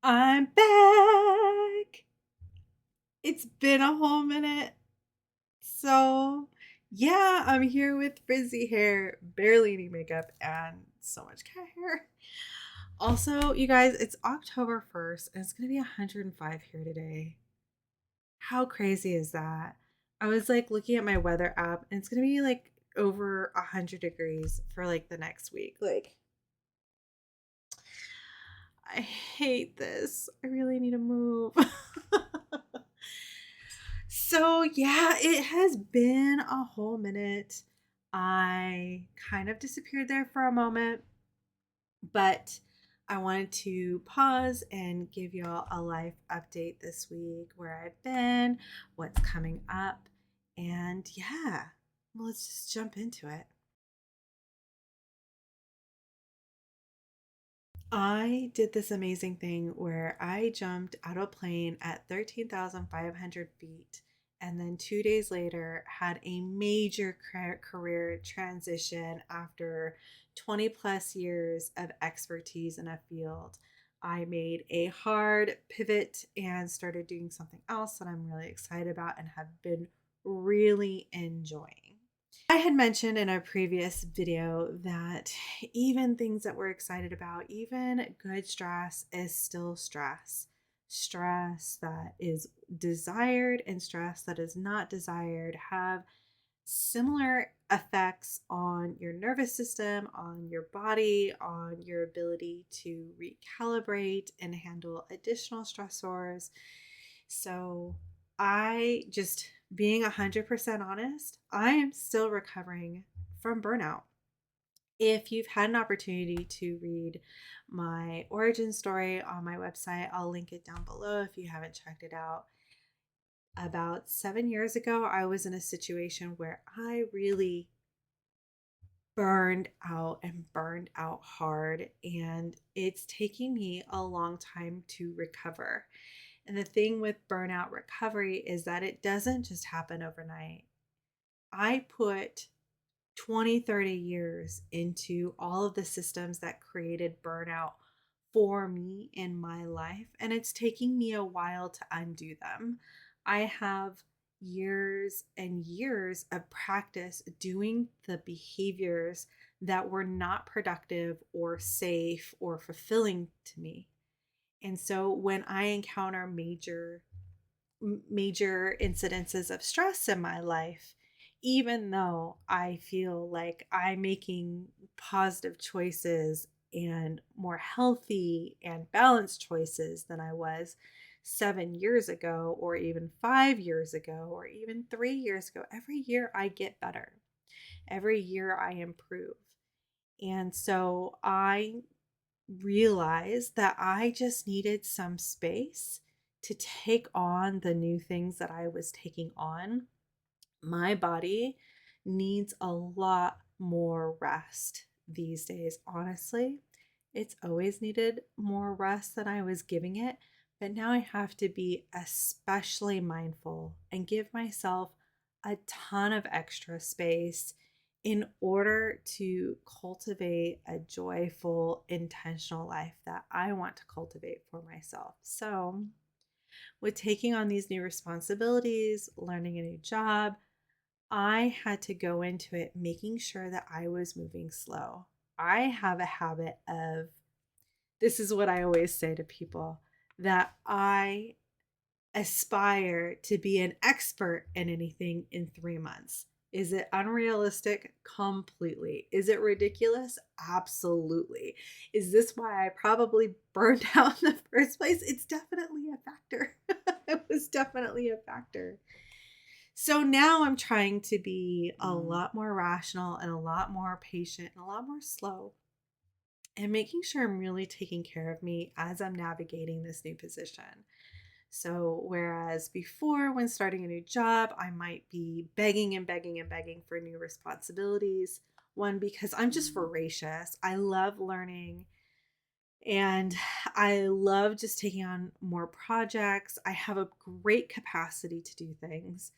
I'm back. It's been a whole minute. So, yeah, I'm here with frizzy hair, barely any makeup, and so much cat hair. Also, you guys, it's October 1st, and it's going to be 105 here today. How crazy is that? I was like looking at my weather app, and it's going to be like over 100 degrees for like the next week. Like, I hate this. I really need to move. So, yeah, it has been a whole minute. I kind of disappeared there for a moment, but I wanted to pause and give y'all a life update this week, where I've been, what's coming up, and yeah, well, let's just jump into it. I did this amazing thing where I jumped out of a plane at 13,500 feet, and then 2 days later had a major career transition after 20 plus years of expertise in a field. I made a hard pivot and started doing something else that I'm really excited about and have been really enjoying. I had mentioned in a previous video that even things that we're excited about, even good stress, is still stress. Stress that is desired and stress that is not desired have similar effects on your nervous system, on your body, on your ability to recalibrate and handle additional stressors. So, I just being 100% honest, I am still recovering from burnout. If you've had an opportunity to read my origin story on my website, I'll link it down below if you haven't checked it out. About 7 years ago, I was in a situation where I really burned out hard, and it's taking me a long time to recover. And the thing with burnout recovery is that it doesn't just happen overnight. I put 20, 30 years into all of the systems that created burnout for me in my life, and it's taking me a while to undo them. I have years and years of practice doing the behaviors that were not productive or safe or fulfilling to me. And so when I encounter major incidences of stress in my life, even though I feel like I'm making positive choices and more healthy and balanced choices than I was 7 years ago, or even 5 years ago, or even 3 years ago, every year I get better. Every year I improve. And so I realized that I just needed some space to take on the new things that I was taking on. My body needs a lot more rest these days, honestly. It's always needed more rest than I was giving it, but now I have to be especially mindful and give myself a ton of extra space in order to cultivate a joyful, intentional life that I want to cultivate for myself. So, with taking on these new responsibilities, learning a new job, I had to go into it making sure that I was moving slow. I have a habit of, this is what I always say to people, that I aspire to be an expert in anything in 3 months. Is it unrealistic? Completely. Is it ridiculous? Absolutely. Is this why I probably burned out in the first place? It's definitely a factor. It was definitely a factor. So now I'm trying to be a lot more rational and a lot more patient and a lot more slow, and making sure I'm really taking care of me as I'm navigating this new position. So, whereas before, when starting a new job, I might be begging and begging and begging for new responsibilities. One, because I'm just voracious. I love learning and I love just taking on more projects. I have a great capacity to do things.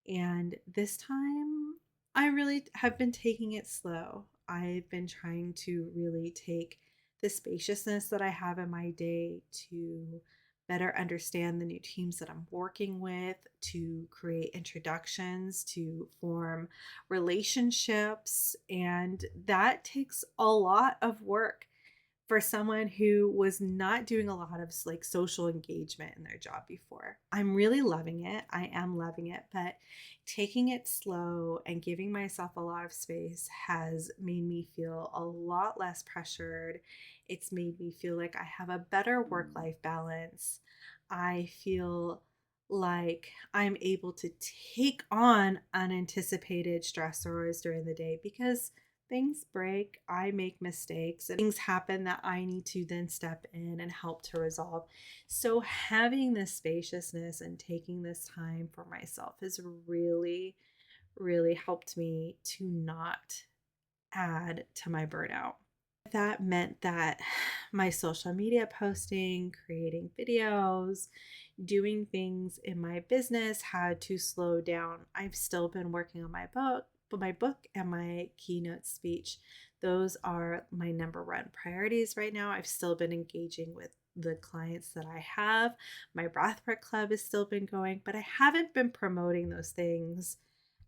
And this time, I really have been taking it slow. I've been trying to really take the spaciousness that I have in my day to better understand the new teams that I'm working with, to create introductions, to form relationships. And that takes a lot of work for someone who was not doing a lot of like social engagement in their job before. I'm really loving it. I am loving it, but taking it slow and giving myself a lot of space has made me feel a lot less pressured. It's made me feel like I have a better work life balance. I feel like I'm able to take on unanticipated stressors during the day because things break, I make mistakes, and things happen that I need to then step in and help to resolve. So, having this spaciousness and taking this time for myself has really, really helped me to not add to my burnout. That meant that my social media posting, creating videos, doing things in my business had to slow down. I've still been working on my book and my keynote speech. Those are my number one priorities right now. I've still been engaging with the clients that I have. My breathwork club has still been going, but I haven't been promoting those things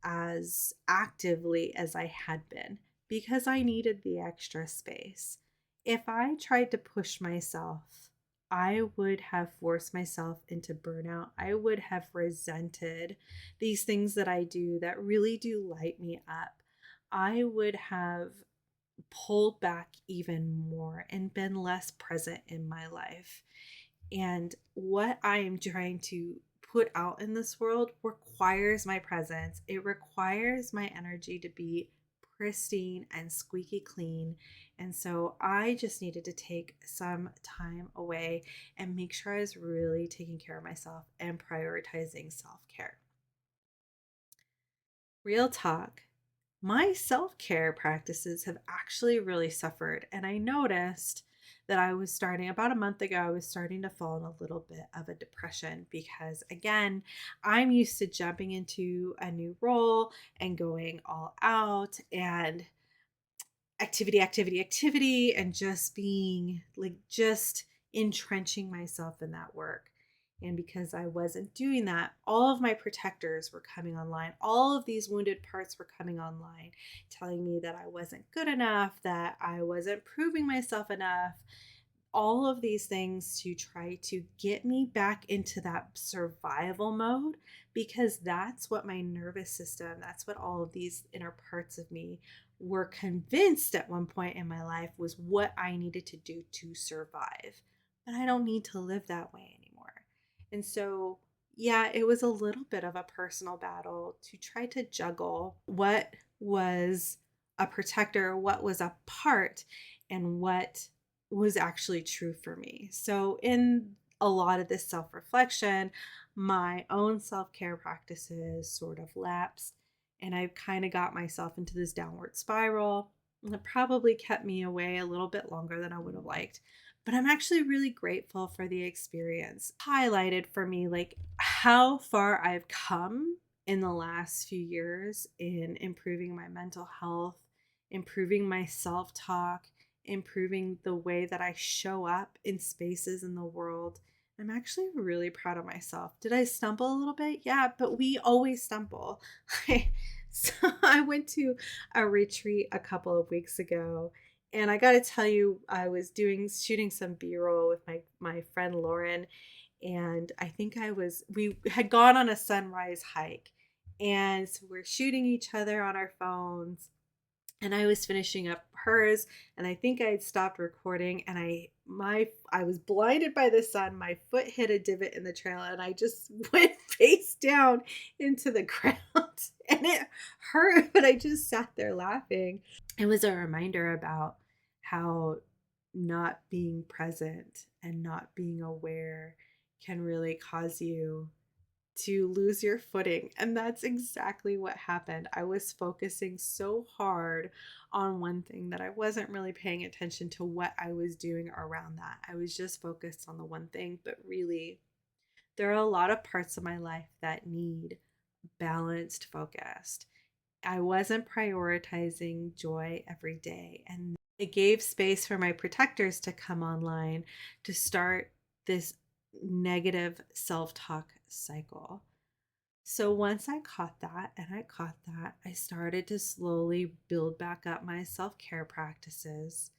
as actively as I had been because I needed the extra space. If I tried to push myself, I would have forced myself into burnout. I would have resented these things that I do that really do light me up. I would have pulled back even more and been less present in my life. And what I am trying to put out in this world requires my presence. It requires my energy to be pristine and squeaky clean. And so I just needed to take some time away and make sure I was really taking care of myself and prioritizing self care. Real talk. My self care practices have actually really suffered. And I noticed that I was starting about a month ago, I was starting to fall in a little bit of a depression because, again, I'm used to jumping into a new role and going all out and activity, activity, activity, and just being like, just entrenching myself in that work. And because I wasn't doing that, all of my protectors were coming online. All of these wounded parts were coming online, telling me that I wasn't good enough, that I wasn't proving myself enough, all of these things to try to get me back into that survival mode because that's what my nervous system, that's what all of these inner parts of me were convinced at one point in my life was what I needed to do to survive. But I don't need to live that way anymore. And so, yeah, it was a little bit of a personal battle to try to juggle what was a protector, what was a part, and what was actually true for me. So, in a lot of this self reflection, my own self care practices sort of lapsed, and I've kind of got myself into this downward spiral. And it probably kept me away a little bit longer than I would have liked. But I'm actually really grateful for the experience. Highlighted for me, like how far I've come in the last few years in improving my mental health, improving my self talk, improving the way that I show up in spaces in the world. I'm actually really proud of myself. Did I stumble a little bit? Yeah, but we always stumble. So I went to a retreat a couple of weeks ago, and I got to tell you, I was doing shooting some B-roll with my friend Lauren, and I think we had gone on a sunrise hike, and so we're shooting each other on our phones, and I was finishing up hers, and I think I had stopped recording, and I was blinded by the sun. My foot hit a divot in the trail and I just went face down into the ground. And it hurt, but I just sat there laughing. It was a reminder about how not being present and not being aware can really cause you to lose your footing. And that's exactly what happened. I was focusing so hard on one thing that I wasn't really paying attention to what I was doing around that. I was just focused on the one thing, but really, there are a lot of parts of my life that need balanced focus. I wasn't prioritizing joy every day. And It gave space for my protectors to come online to start this negative self talk cycle. So once I caught that and I caught that, I started to slowly build back up my self care practices.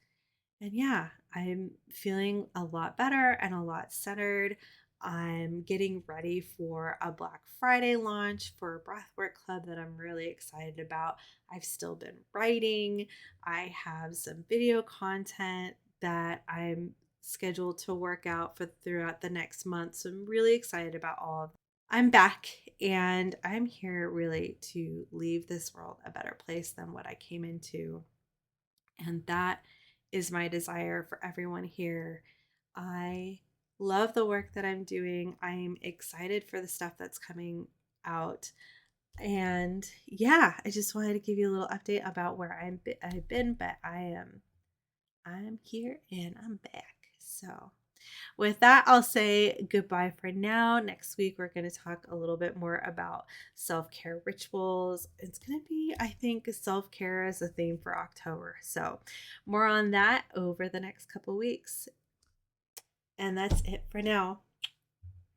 And yeah, I'm feeling a lot better and a lot centered. I'm getting ready for a Black Friday launch for a breathwork club that I'm really excited about. I've still been writing. I have some video content that I'm scheduled to work out for throughout the next month. So I'm really excited about all of that. I'm back and I'm here really to leave this world a better place than what I came into. And that is my desire for everyone here. I love the work that I'm doing. I'm excited for the stuff that's coming out. And yeah, I just wanted to give you a little update about where I've been, but I'm here and I'm back. So with that, I'll say goodbye for now. Next week, we're going to talk a little bit more about self care rituals. It's going to be, I think, self care as a theme for October. So, more on that over the next couple weeks. And that's it for now.